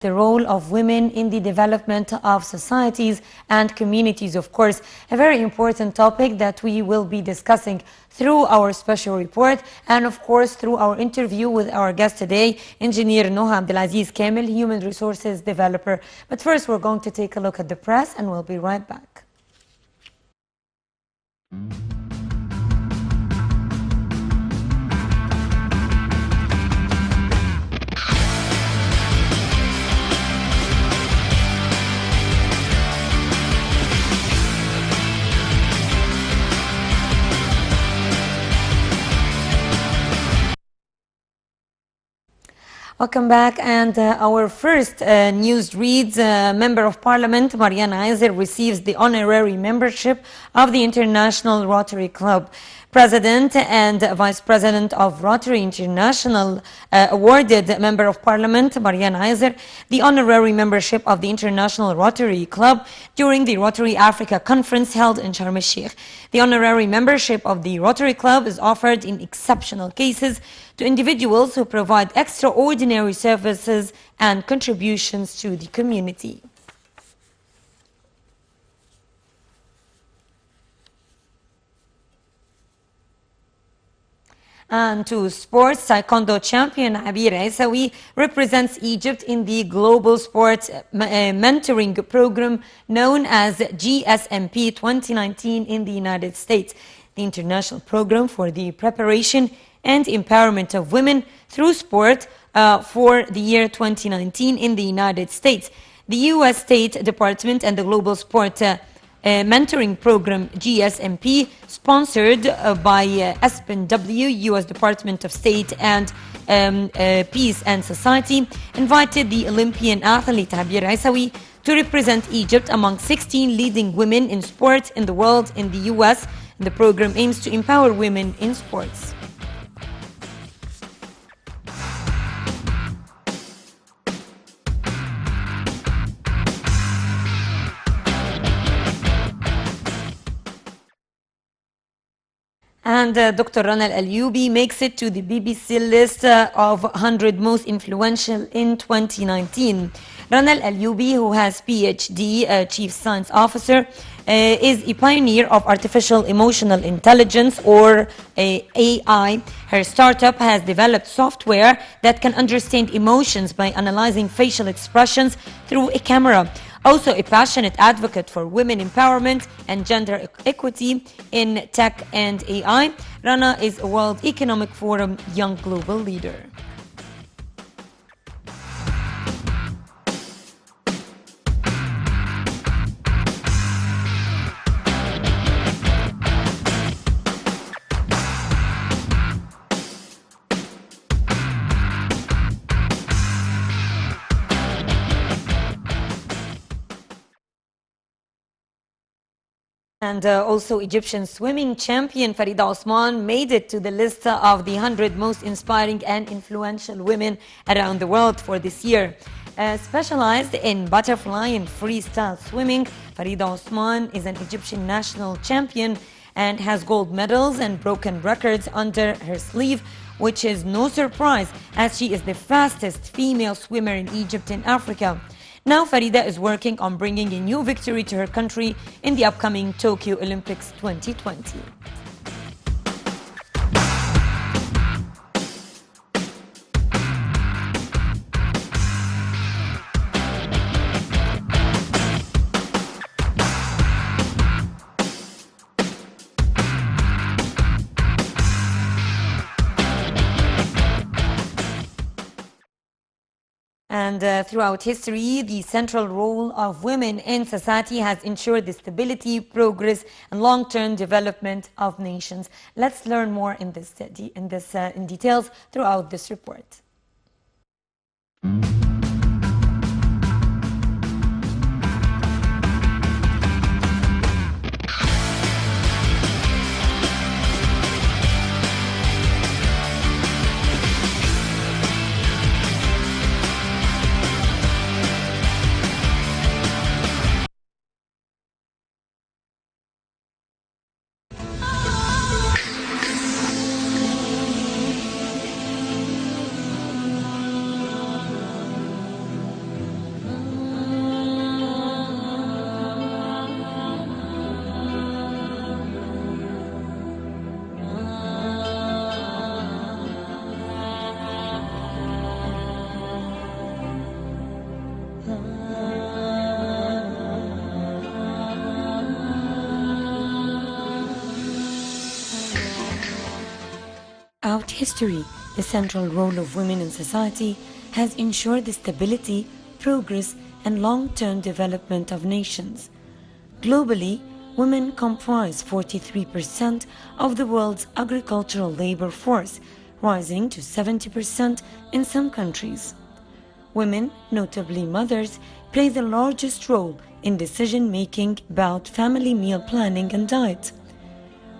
the role of women in the development of societies and communities. Of course, a very important topic that we will be discussing through our special report and of course through our interview with our guest today, Engineer Noha Abdelaziz Kamel, Human Resources Developer. But first we're going to take a look at the press and we'll be right back. Welcome back, and our first news reads, Member of Parliament Marianne Eiser receives the honorary membership of the International Rotary Club. President and Vice President of Rotary International awarded Member of Parliament Marianne Eiser the honorary membership of the International Rotary Club during the Rotary Africa Conference held in Sharm el-Sheikh. The honorary membership of the Rotary Club is offered in exceptional cases to individuals who provide extraordinary services and contributions to the community. And to sports, Taekwondo champion Abir Aisawi represents Egypt in the global sports mentoring program known as GSMP 2019 in the United States, the international program for the preparation and empowerment of women through sport for the year 2019 in the United States. The U.S. State Department and the Global Sport Mentoring Program GSMP, sponsored by ESPN-W, U.S. Department of State and Peace and Society, invited the Olympian athlete Abir Aisawi to represent Egypt among 16 leading women in sports in the world in the U.S. The program aims to empower women in sports. And Dr. Rana Al-Ayoubi makes it to the BBC list of 100 most influential in 2019. Rana Al-Ayoubi, who has PhD, Chief Science Officer, is a pioneer of artificial emotional intelligence, or AI. Her startup has developed software that can understand emotions by analyzing facial expressions through a camera. Also a passionate advocate for women empowerment and gender equity in tech and AI, Rana is a World Economic Forum Young Global Leader. And also Egyptian swimming champion Farida Osman made it to the list of the 100 most inspiring and influential women around the world for this year. Specialized in butterfly and freestyle swimming, Farida Osman is an Egyptian national champion and has gold medals and broken records under her sleeve, which is no surprise as she is the fastest female swimmer in Egypt and Africa. Now Farida is working on bringing a new victory to her country in the upcoming Tokyo Olympics 2020. And throughout history, the central role of women in society has ensured the stability, progress, and long-term development of nations. Let's learn more in details throughout this report. Throughout history, the central role of women in society has ensured the stability, progress, and long-term development of nations. Globally, women comprise 43% of the world's agricultural labor force, rising to 70% in some countries. Women, notably mothers, play the largest role in decision-making about family meal planning and diet.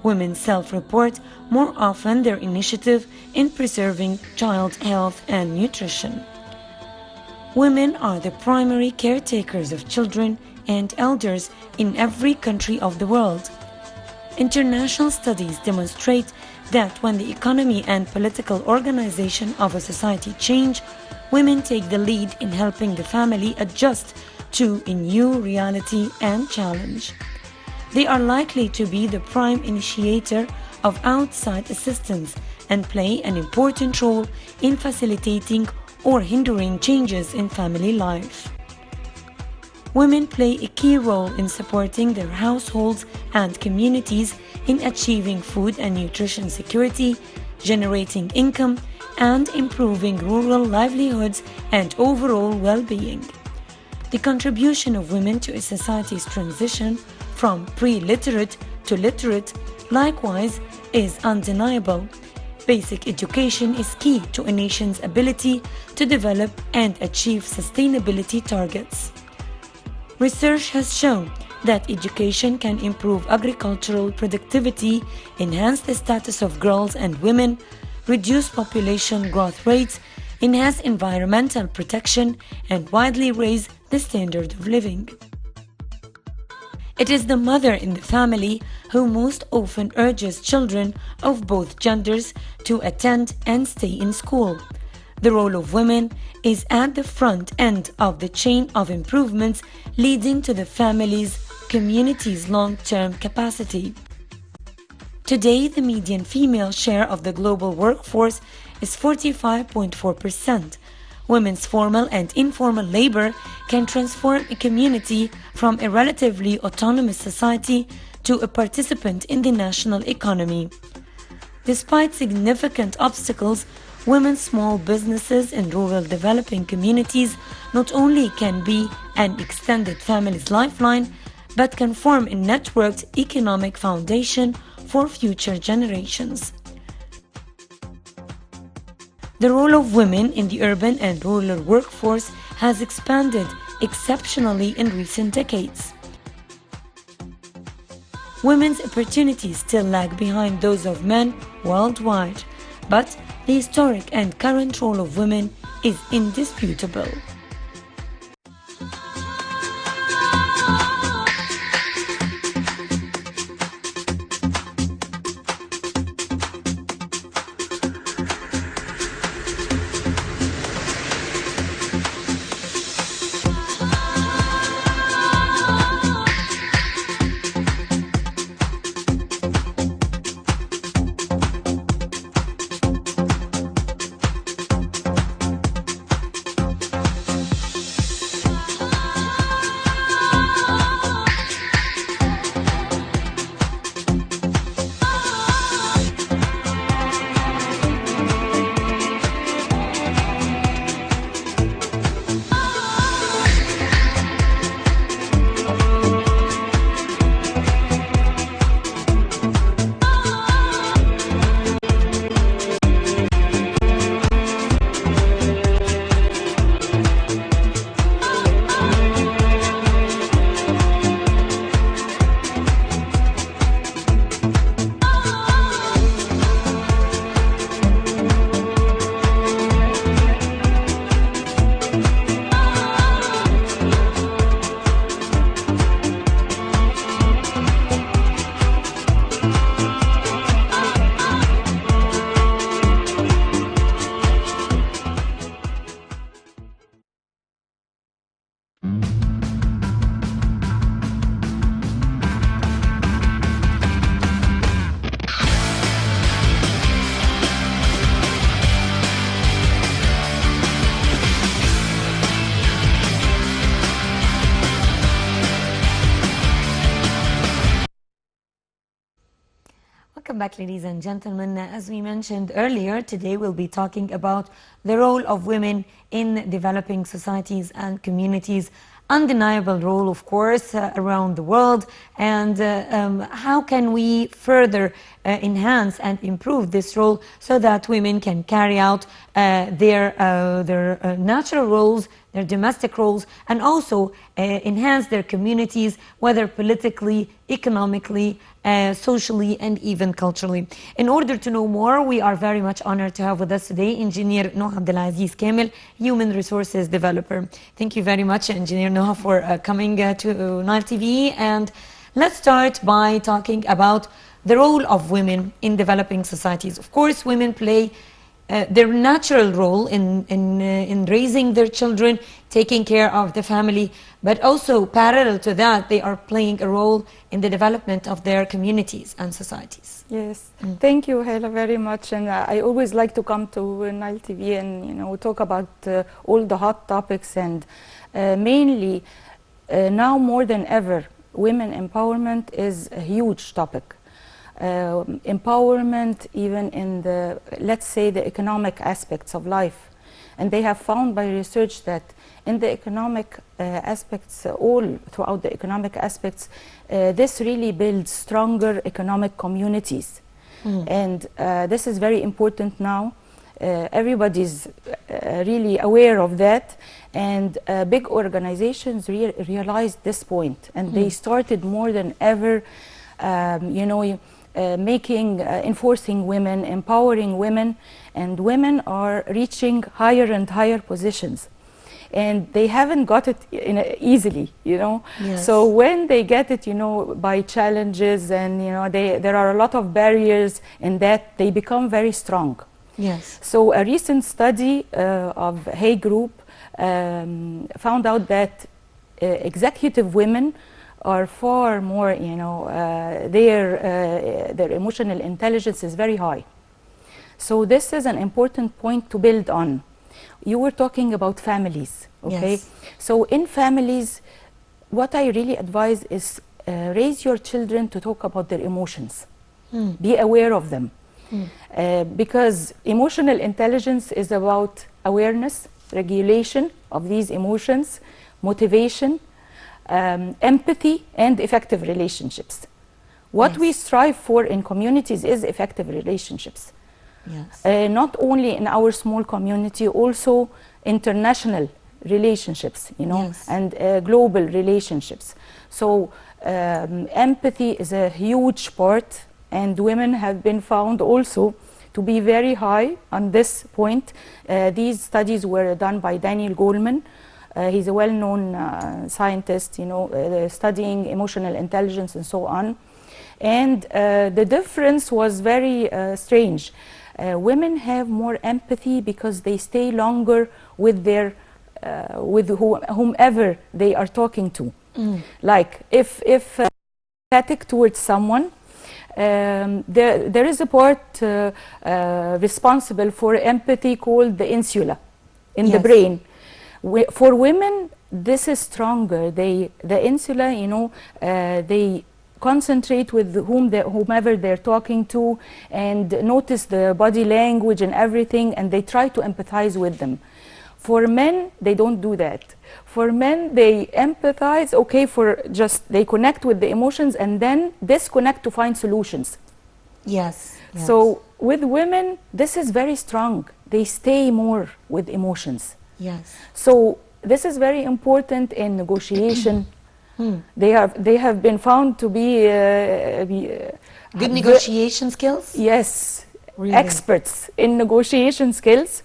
Women self-report more often their initiative in preserving child health and nutrition. Women are the primary caretakers of children and elders in every country of the world. International studies demonstrate that when the economy and political organization of a society change, women take the lead in helping the family adjust to a new reality and challenge. They are likely to be the prime initiator of outside assistance and play an important role in facilitating or hindering changes in family life. Women play a key role in supporting their households and communities in achieving food and nutrition security, generating income, and improving rural livelihoods and overall well-being. The contribution of women to a society's transition from pre-literate to literate, likewise, is undeniable. Basic education is key to a nation's ability to develop and achieve sustainability targets. Research has shown that education can improve agricultural productivity, enhance the status of girls and women, reduce population growth rates, enhance environmental protection, and widely raise the standard of living. It is the mother in the family who most often urges children of both genders to attend and stay in school. The role of women is at the front end of the chain of improvements leading to the family's, community's long-term capacity. Today, the median female share of the global workforce is 45.4%. Women's formal and informal labor can transform a community from a relatively autonomous society to a participant in the national economy. Despite significant obstacles, women's small businesses in rural developing communities not only can be an extended family's lifeline, but can form a networked economic foundation for future generations. The role of women in the urban and rural workforce has expanded exceptionally in recent decades. Women's opportunities still lag behind those of men worldwide, but the historic and current role of women is indisputable. back, ladies and gentlemen. As we mentioned earlier, today we'll be talking about the role of women in developing societies and communities. Undeniable role, of course, around the world, and how can we further enhance and improve this role so that women can carry out their natural roles, their domestic roles, and also enhance their communities, whether politically, economically, socially, and even culturally. In order to know more, we are very much honored to have with us today Engineer Noha Abdelaziz Kamel, Human Resources Developer. Thank you very much, Engineer Noha, for coming to Nile TV. And let's start by talking about the role of women in developing societies. Of course, women play their natural role in raising their children, taking care of the family, but also parallel to that, they are playing a role in the development of their communities and societies. Yes, thank you, Hela, very much. And I always like to come to Nile TV and talk about all the hot topics, and mainly now more than ever, women empowerment is a huge topic. Empowerment even in the, let's say, the economic aspects of life. And they have found by research that in the economic aspects, all throughout the economic aspects, this really builds stronger economic communities. And this is very important now. Everybody's really aware of that, and big organizations realized this point, and they started more than ever, enforcing women, empowering women, and women are reaching higher and higher positions. And they haven't got it easily, Yes. So when they get it, by challenges, and there are a lot of barriers in that, they become very strong. Yes. So a recent study of Hay Group found out that executive women are far more, their emotional intelligence is very high. So this is an important point to build on. You were talking about families, okay? Yes. So in families, what I really advise is raise your children to talk about their emotions. Be aware of them. Because emotional intelligence is about awareness, regulation of these emotions, motivation, empathy, and effective relationships. What we strive for in communities is effective relationships. Yes. Not only in our small community, also international relationships, Yes. and global relationships. So empathy is a huge part, and women have been found also to be very high on this point. These studies were done by Daniel Goleman. He's a well-known scientist, studying emotional intelligence and so on. And the difference was very strange. Women have more empathy because they stay longer with their, whomever they are talking to. Like if empathetic towards someone, there is a part responsible for empathy called the insula in the brain. For women, this is stronger. The insula, they concentrate with whomever they're talking to, and notice the body language and everything, and they try to empathize with them. For men, they don't do that. For men, they empathize, okay, they connect with the emotions and then disconnect to find solutions. Yes. Yes. So with women, this is very strong. They stay more with emotions. Yes. So this is very important in negotiation. They have been found to be good negotiation skills. Yes, Really? Experts in negotiation skills.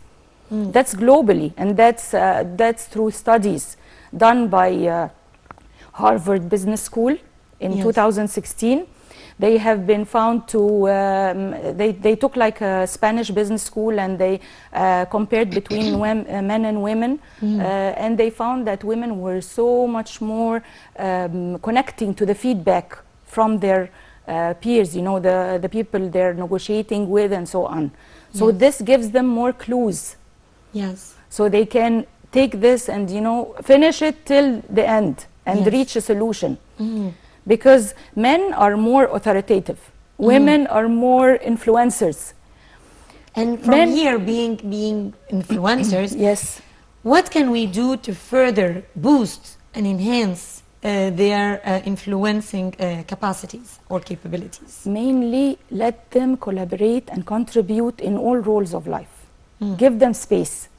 That's globally, and that's through studies done by Harvard Business School in 2016. They have been found to, they took like a Spanish business school, and they compared between men and women, and they found that women were so much more connecting to the feedback from their peers, the people they're negotiating with and so on. So this gives them more clues. Yes. So they can take this and, finish it till the end and reach a solution. Because men are more authoritative. Women are more influencers. And from Men- here, being influencers, Yes. what can we do to further boost and enhance their influencing capacities or capabilities? Mainly let them collaborate and contribute in all roles of life. Give them space.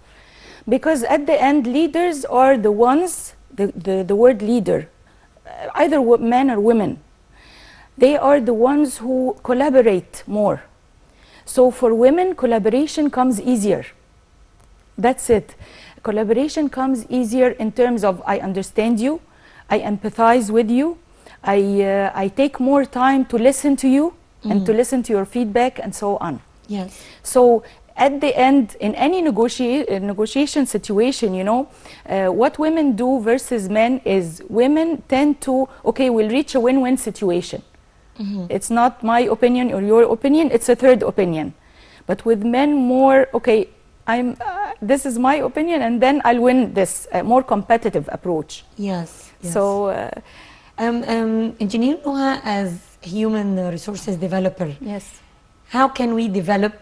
Because at the end, leaders are the ones, the word leader, either men or women, they are the ones who collaborate more. So for women, collaboration comes easier. That's it. Collaboration comes easier in terms of I understand you, I empathize with you, I take more time to listen to you and to listen to your feedback and so on. Yes. So at the end, in any negotiation situation, you know, what women do versus men is women tend to, okay, we'll reach a win-win situation. It's not my opinion or your opinion, it's a third opinion. But with men more, okay, this is my opinion and then I'll win this, more competitive approach. Yes. Yes. So, Engineer Noha, as human resources developer, yes. how can we develop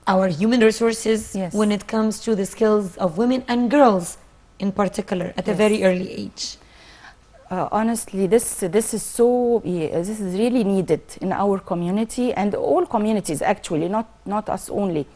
our human resources Yes. when it comes to the skills of women and girls in particular at a Yes. very early age? Honestly, this is really needed in our community and all communities actually, not us only.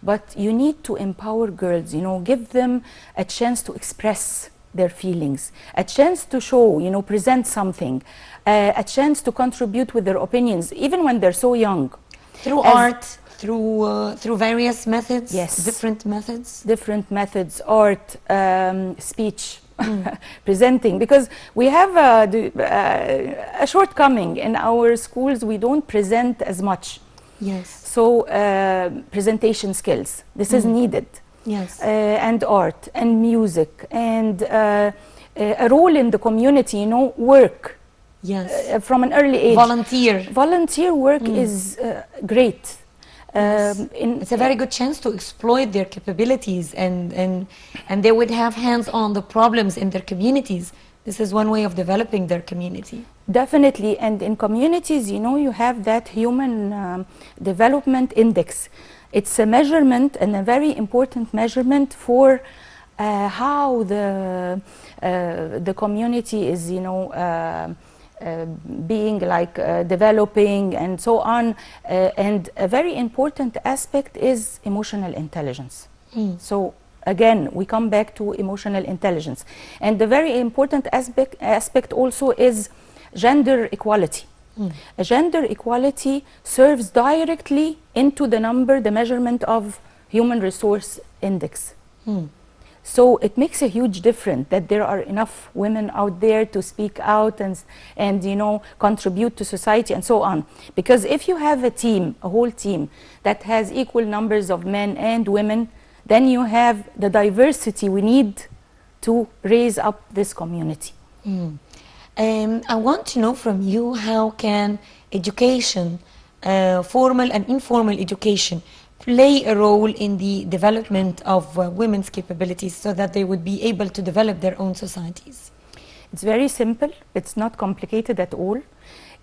But you need to empower girls, you know, give them a chance to express their feelings, a chance to show, you know, present something, a chance to contribute with their opinions, even when they're so young. Through art, through various methods, Yes. different methods. Different methods, art, speech, presenting, because we have a shortcoming in our schools. We don't present as much. Yes. So presentation skills, this is needed. Yes. And art and music and a role in the community, you know, work Yes. from an early age. Volunteer. Work is great. Yes. It's a very good chance to exploit their capabilities and they would have hands on the problems in their communities. This is one way of developing their community. Definitely, and in communities, you know, you have that human development index. It's a measurement and a very important measurement for how the community is, you know, being like developing and so on. And a very important aspect is emotional intelligence. So again, we come back to emotional intelligence. And the very important aspect also is gender equality. Gender equality serves directly into the number, the measurement of human resource index. So it makes a huge difference that there are enough women out there to speak out and you know, contribute to society and so on. Because if you have a team, a whole team that has equal numbers of men and women, then you have the diversity we need to raise up this community. I want to know from you, how can education, formal and informal education, play a role in the development of women's capabilities so that they would be able to develop their own societies? It's very simple. It's not complicated at all.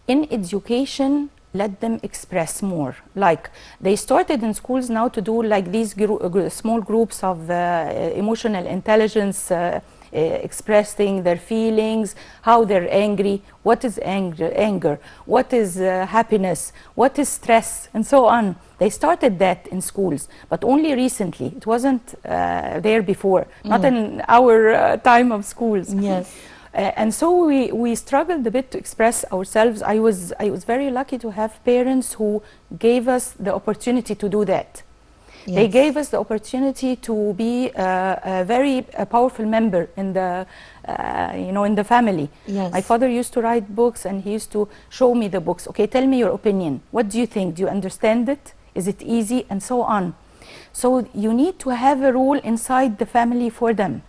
In education, let them express more. Like they started in schools now to do like these small groups of emotional intelligence, expressing their feelings, how they're angry, what is anger, what is happiness, what is stress, and so on. They started that in schools, but only recently. It wasn't there before, not in our time of schools. Yes. And so we struggled a bit to express ourselves. I was very lucky to have parents who gave us the opportunity to do that. Yes. They gave us the opportunity to be a very powerful member in the, you know, in the family. Yes. My father used to write books, and he used to show me the books. Okay, tell me your opinion. What do you think? Do you understand it? Is it easy? And so on. So you need to have a role inside the family for them.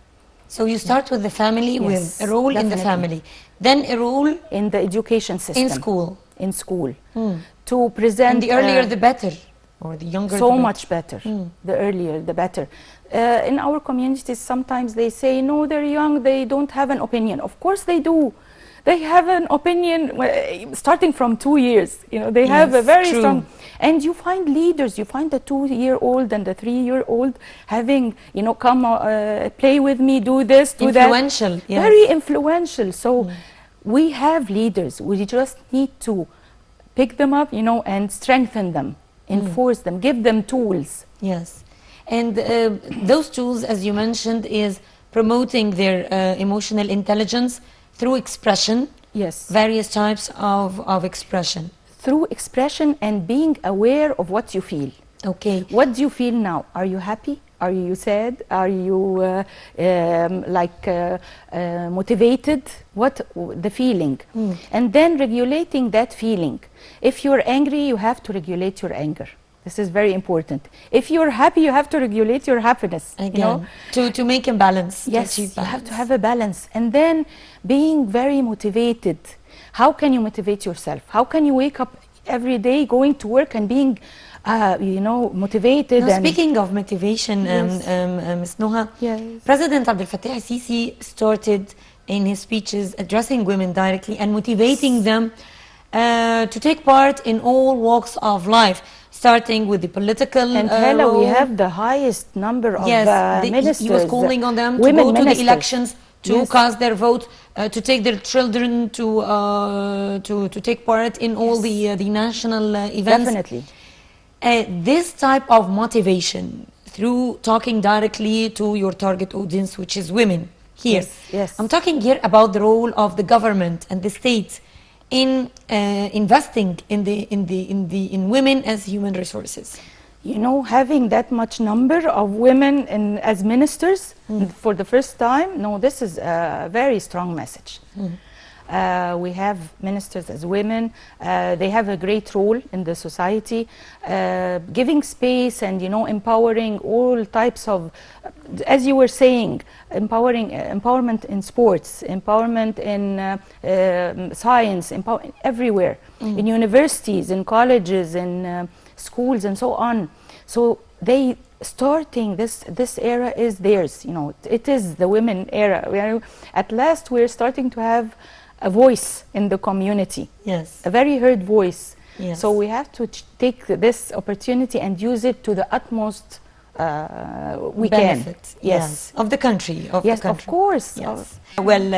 So you start with the family, Yes, with a role in the definitely. family, then a role In the education system. in school. In school. To present. And the earlier the better, or the younger So the better. much better. The earlier the better. In our communities, sometimes they say, no, they're young, they don't have an opinion. Of course they do. they have an opinion starting from 2 years. You know, they have a Yes, very true. strong. And you find leaders. You find the 2-year-old and the 3-year-old having, you know, come play with me, do this, do that. Influential, yes. Very influential. So we have leaders. We just need to pick them up, you know, and strengthen them, enforce them, give them tools. Yes, and those tools, as you mentioned, is promoting their emotional intelligence through expression, Yes. various types of expression. Through expression and being aware of what you feel. Okay. What do you feel now? Are you happy? Are you sad? Are you motivated? What the feeling? And then regulating that feeling. If you're angry, you have to regulate your anger. This is very important. If you're happy, you have to regulate your happiness. Again, You know? to make a balance. to Yes, achieve you have balance. to have a balance. And then being very motivated. How can you motivate yourself? How can you wake up every day going to work and being, you know, motivated? Now, and speaking of motivation, Yes. Ms. Noha, Yes. President Abdel Fattah al-Sisi started in his speeches addressing women directly and motivating them to take part in all walks of life, starting with the political And Hela, we role. have the highest number of Yes, ministers. he was calling on them to women go to ministers. the elections, to Yes. cast their vote, to take their children to take part in all the national events. Definitely. This type of motivation through talking directly to your target audience, which is women here. Yes, yes. I'm talking here about the role of the government and the state in investing in women as human resources. You know, having that much number of women as ministers for the first time, no, this is a very strong message. We have ministers as women. They have a great role in the society, giving space and, you know, empowering all types of, as you were saying, empowerment in sports, empowerment in science, everywhere, in universities, in colleges, in schools, and so on. So they starting this era is theirs. You know, it is the women era. At last, we're starting to have a voice in the community, Yes. a very heard voice. Yes. So we have to take this opportunity and use it to the utmost we benefit, can. Yes. of the country. Yes, the country. of course. Yes. Well,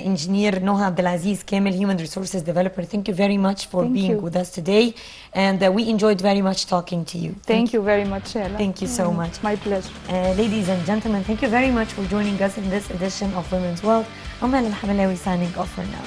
Engineer Noha Abdelaziz Kamel, Human Resources Developer, thank you very much for Thank being you. with us today. And we enjoyed very much talking to you. Thank you very much, Hela. Thank you so much. My pleasure. Ladies and gentlemen, thank you very much for joining us in this edition of Women's World. I'm Mel Al-Hamalawi signing off for now.